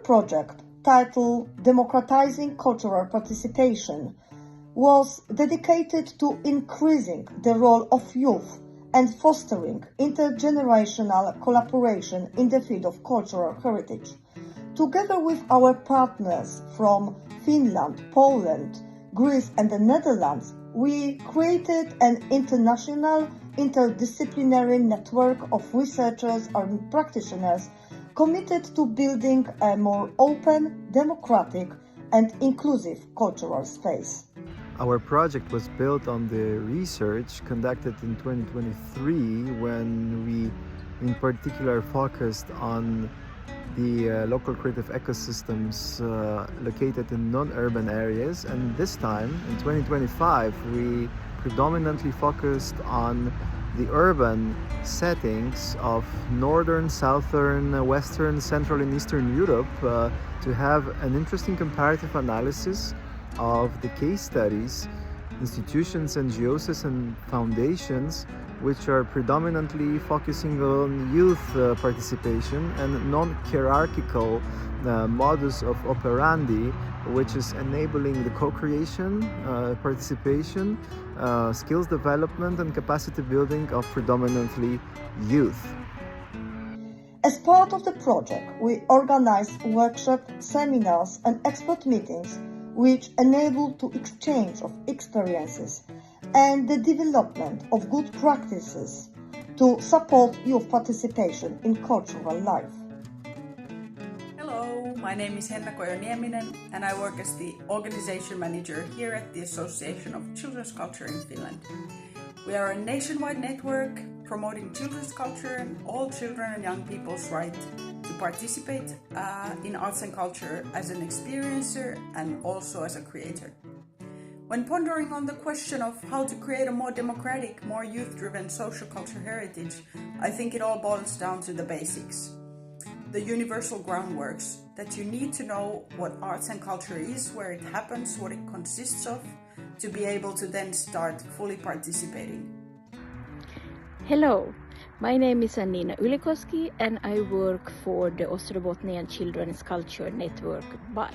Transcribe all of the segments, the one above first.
project, titled Democratizing Cultural Participation, was dedicated to increasing the role of youth and fostering intergenerational collaboration in the field of cultural heritage. Together with our partners from Finland, Poland, Greece and the Netherlands, we created an international interdisciplinary network of researchers and practitioners committed to building a more open, democratic and inclusive cultural space. Our project was built on the research conducted in 2023 when we in particular focused on the local creative ecosystems located in non-urban areas, and this time in 2025 we predominantly focused on the urban settings of northern, southern, western, central and eastern Europe to have an interesting comparative analysis of the case studies, institutions, NGOs and foundations which are predominantly focusing on youth participation and non-hierarchical modus of operandi, which is enabling the co-creation, participation, skills development and capacity building of predominantly youth. As part of the project, we organized workshops, seminars and expert meetings which enable to exchange of experiences and the development of good practices to support youth participation in cultural life. Hello, my name is Henna Kojo-Nieminen and I work as the organization manager here at the Association of Children's Culture in Finland. We are a nationwide network promoting children's culture and all children and young people's right to participate in arts and culture as an experiencer and also as a creator. When pondering on the question of how to create a more democratic, more youth-driven social culture heritage, I think it all boils down to the basics. The universal groundworks, that you need to know what arts and culture is, where it happens, what it consists of, to be able to then start fully participating. Hello, my name is Annina Ylikoski and I work for the Ostrobotnian Children's Culture Network, BARC.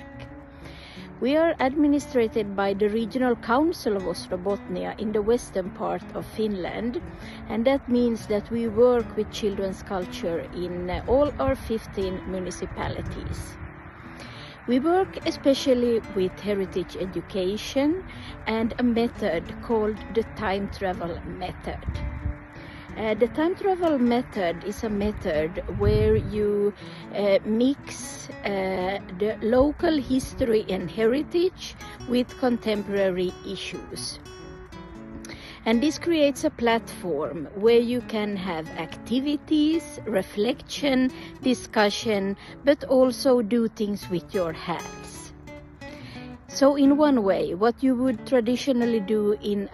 We are administrated by the Regional Council of Ostrobotnia in the western part of Finland, and that means that we work with children's culture in all our 15 municipalities. We work especially with heritage education and a method called the time travel method. The time travel method is a method where you mix the local history and heritage with contemporary issues. And this creates a platform where you can have activities, reflection, discussion, but also do things with your hands. So in one way, what you would traditionally do in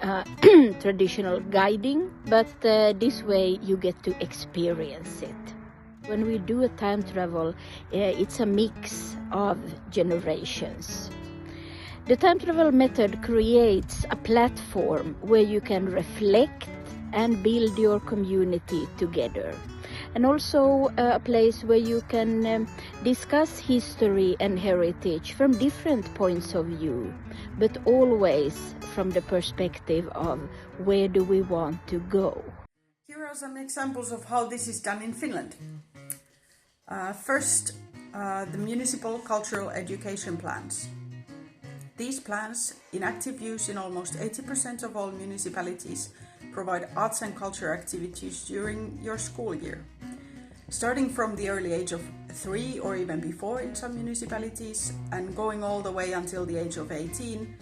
traditional guiding, but this way you get to experience it. When we do a time travel, it's a mix of generations. The time travel method creates a platform where you can reflect and build your community together. And also a place where you can discuss history and heritage from different points of view, but always from the perspective of where do we want to go. Here are some examples of how this is done in Finland. First, the municipal cultural education plans. These plans, in active use in almost 80% of all municipalities, provide arts and culture activities during your school year. Starting from the early age of 3 or even before in some municipalities and going all the way until the age of 18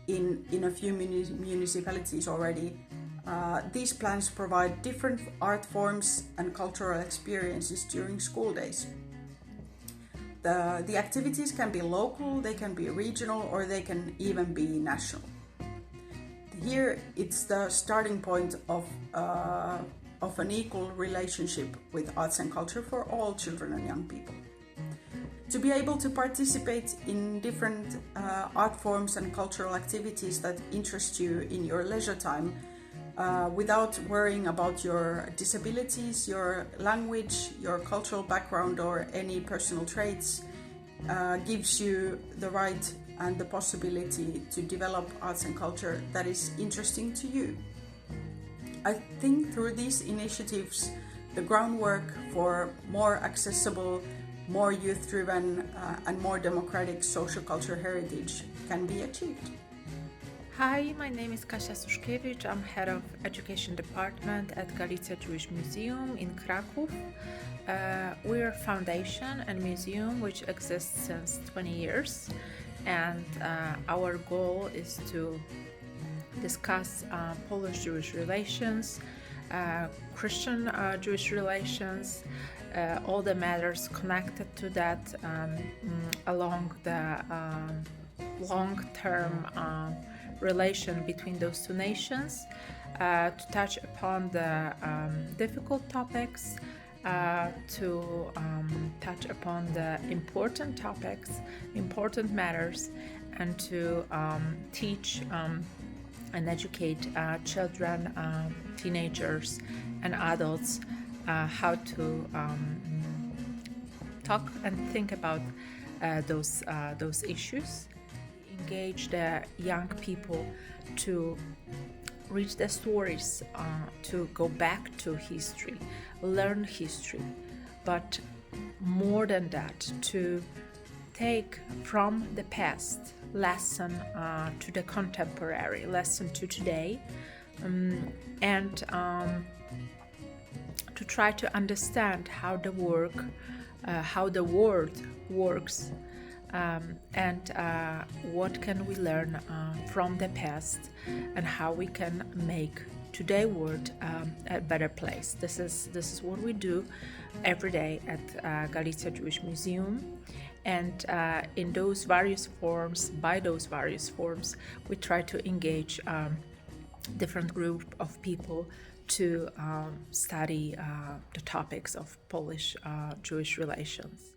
in a few municipalities already, these plans provide different art forms and cultural experiences during school days. The activities can be local, they can be regional, or they can even be national. Here it's the starting point of an equal relationship with arts and culture for all children and young people. To be able to participate in different art forms and cultural activities that interest you in your leisure time without worrying about your disabilities, your language, your cultural background or any personal traits, gives you the right and the possibility to develop arts and culture that is interesting to you. I think through these initiatives, the groundwork for more accessible, more youth-driven and more democratic social culture heritage can be achieved. Hi, my name is Kasia Suszkiewicz. I'm head of education department at Galicia Jewish Museum in Krakow. We're a foundation and museum which exists since 20 years, and our goal is to discuss Polish-Jewish relations, Christian Jewish relations, all the matters connected to that along the long-term relation between those two nations, to touch upon the difficult topics, to touch upon the important topics, important matters, and to teach and educate children, teenagers, and adults how to talk and think about those issues. Engage the young people to read the stories, to go back to history, learn history, but more than that, to take from the past lesson to the contemporary, lesson to today, and to try to understand how the world works, and what can we learn from the past, and how we can make today's world a better place. This is what we do every day at Galicia Jewish Museum, and in those various forms, we try to engage different group of people to study the topics of Polish Jewish relations.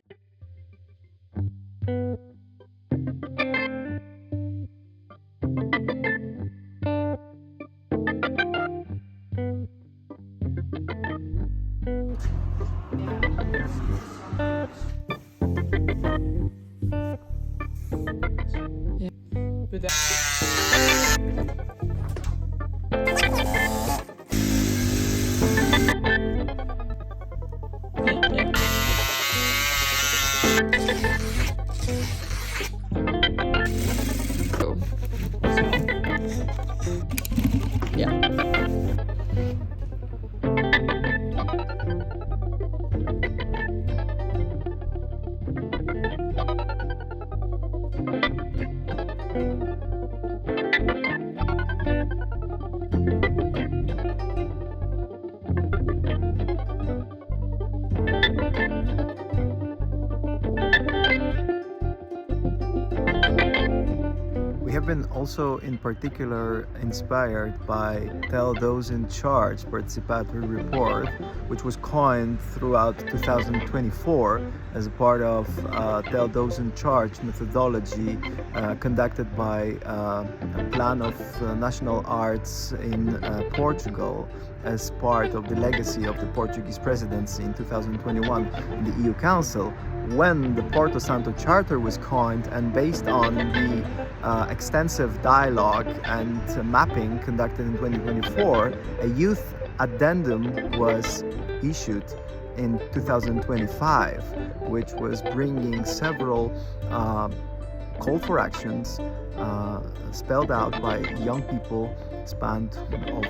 We have been also in particular inspired by Tell Those in Charge participatory report, which was coined throughout 2024 as a part of Tell Those in Charge methodology conducted by a plan of national arts in Portugal as part of the legacy of the Portuguese presidency in 2021 in the EU Council, when the Porto Santo Charter was coined, and based on the extensive dialogue and mapping conducted in 2024, a youth addendum was issued in 2025, which was bringing several call for actions spelled out by young people spanned of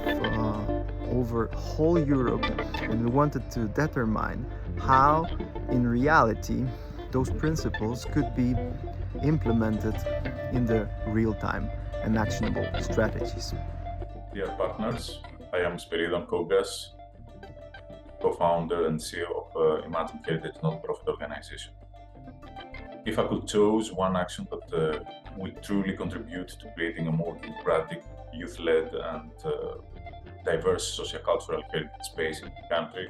over whole Europe, and we wanted to determine how in reality those principles could be implemented in the real time and actionable strategies. Dear partners, I am Spiridon Kougas, co-founder and CEO of Imagine Heritage non-profit organization. If I could choose one action that will truly contribute to creating a more democratic, youth-led and diverse sociocultural heritage space in the country,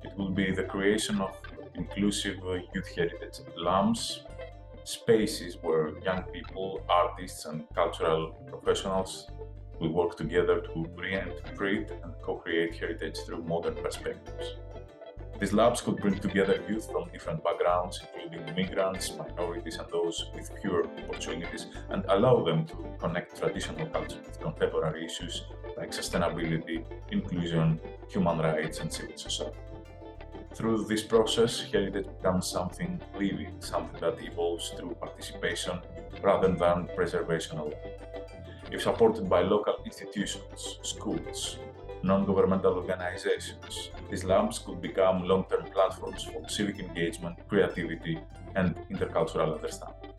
it will be the creation of inclusive youth heritage LAMs, spaces where young people, artists and cultural professionals will work together to reinterpret and co-create heritage through modern perspectives. These labs could bring together youth from different backgrounds, including immigrants, minorities, and those with fewer opportunities, and allow them to connect traditional culture with contemporary issues like sustainability, inclusion, human rights, and civil society. Through this process, heritage becomes something living, something that evolves through participation rather than preservation alone. If supported by local institutions, schools, non-governmental organizations, these labs could become long-term platforms for civic engagement, creativity, and intercultural understanding.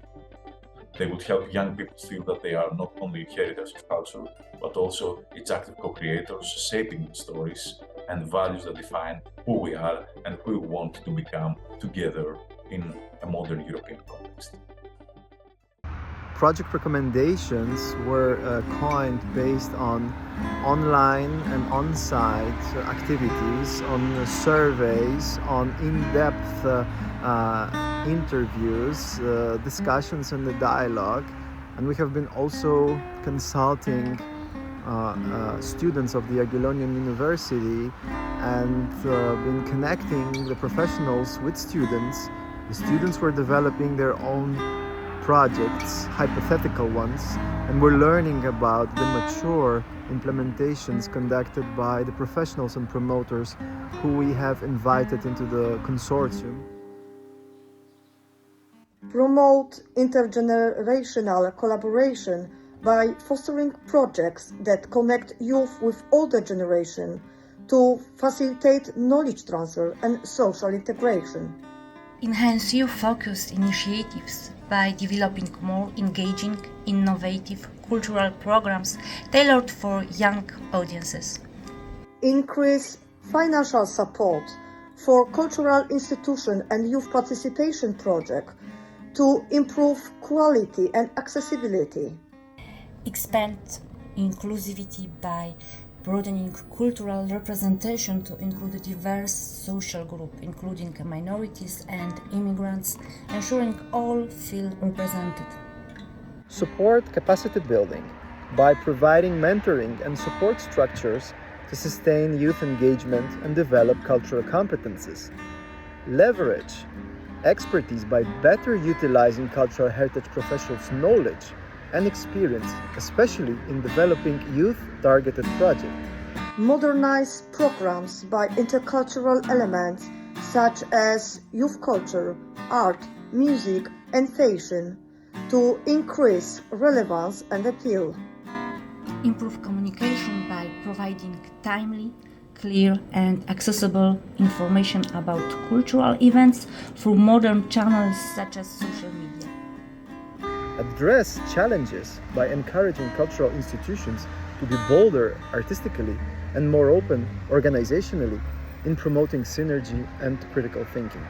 They would help young people feel that they are not only inheritors of culture, but also its active co-creators, shaping stories and values that define who we are and who we want to become together in a modern European context. Project recommendations were coined based on online and on-site activities, on surveys, on in-depth interviews, discussions and the dialogue. And we have been also consulting students of the Jagiellonian University and been connecting the professionals with students. The students were developing their own projects, hypothetical ones, and we're learning about the mature implementations conducted by the professionals and promoters who we have invited into the consortium. Promote intergenerational collaboration by fostering projects that connect youth with older generation to facilitate knowledge transfer and social integration. Enhance youth-focused initiatives by developing more engaging, innovative cultural programs tailored for young audiences. Increase financial support for cultural institution and youth participation projects to improve quality and accessibility. Expand inclusivity by broadening cultural representation to include a diverse social group, including minorities and immigrants, ensuring all feel represented. Support capacity building by providing mentoring and support structures to sustain youth engagement and develop cultural competences. Leverage expertise by better utilizing cultural heritage professionals' knowledge and experience, especially in developing youth-targeted projects. Modernize programs by intercultural elements such as youth culture, art, music, and fashion to increase relevance and appeal. Improve communication by providing timely, clear, and accessible information about cultural events through modern channels such as social media. Address challenges by encouraging cultural institutions to be bolder artistically and more open organizationally in promoting synergy and critical thinking.